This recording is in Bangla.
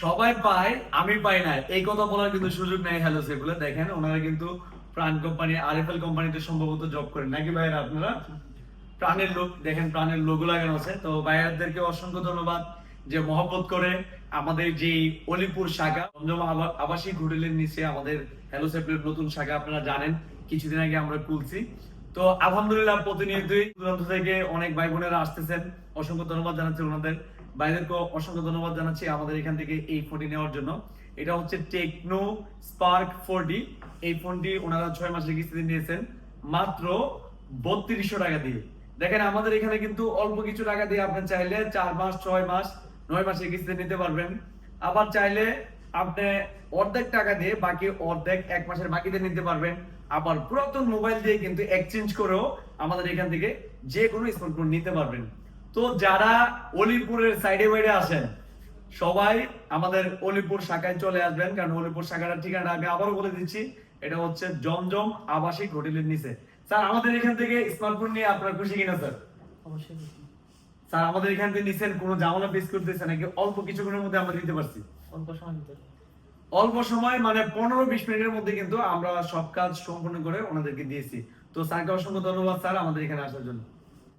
সবাই পায়, আমি পাই না, এই কথা বলার কিন্তু সুযোগ নেই। হ্যালো সেগুলো দেখেন, ওনারা কিন্তু প্রাণ কোম্পানি, আরএফএল কোম্পানিতে সম্ভবত জব করেন নাকি ভাইয়েরা আপনারা? প্রাণের লোক দেখেন, প্রাণের লোগো লাগানো আছে। তো ভাইয়াদেরকে অসংখ্য ধন্যবাদ যে মহব্বত করে আমাদের যে অলিপুর শাখা জমজম আবাসিক হোটেলের নিচে আমাদের হ্যালো সেফলের নতুন শাখা আপনারা জানেন কিছুদিন আগে আমরা খুলছি। তো আলহামদুলিল্লাহ প্রতিনিয়তই দূরান্ত থেকে অনেক ভাই বোনেরা আসতেছেন, অসংখ্য ধন্যবাদ জানাচ্ছি ওনাদের। ভাইদেরকে অসংখ্য ধন্যবাদ জানাচ্ছি আমাদের এখান থেকে এই ফোনটি নেওয়ার জন্য। এটা হচ্ছে টেকনো স্পার্ক 4D। এই ফোনটি ওনারা 6 মাসের কিস্তিতে নিয়েছেন মাত্র 3200 টাকা দিয়ে। দেখেন আমাদের এখানে কিন্তু অল্প কিছু টাকা দিয়ে আপনি চাইলে 4 মাস, 6 মাস, 9 মাসের কিস্তিতে নিতে পারবেন। আবার চাইলে আপনি অর্ধেক টাকা দিয়ে বাকি অর্ধেক 1 মাসের বাকিতে নিতে পারবেন। আবার পুরাতন মোবাইল দিয়ে কিন্তু এক্সচেঞ্জ করেও আমাদের এখান থেকে যে কোনো স্মার্টফোন নিতে পারবেন। তো যারা অলিপুরের সাইডে বাইরে আসেন সবাই আমাদের অলিপুর শাখায় চলে আসবেন, কারণ অলিপুর শাখার ঠিকানা আমি আবারও বলে দিচ্ছি, এটা হচ্ছে জমজম আবাসিক হোটেলের নিচে। স্যার আমাদের এখান থেকে স্মার্টফোন নিয়ে আপনার খুশি কিনা স্যার? অবশ্যই খুশি। স্যার আমাদের এখান থেকে নিছেন, কোনো ঝামেলা ফেস করতেছে নাকি? অল্প কিছুক্ষণের মধ্যে আমরা দিতে পারছি। অল্প সময়ের ভিতরে। অল্প সময় মানে 15-20 মিনিটের মধ্যে কিন্তু আমরা সব কাজ সম্পূর্ণ করে ওনাদেরকে দিয়েছি। তো স্যারকে অসংখ্য ধন্যবাদ স্যার আমাদের এখানে আসার জন্য।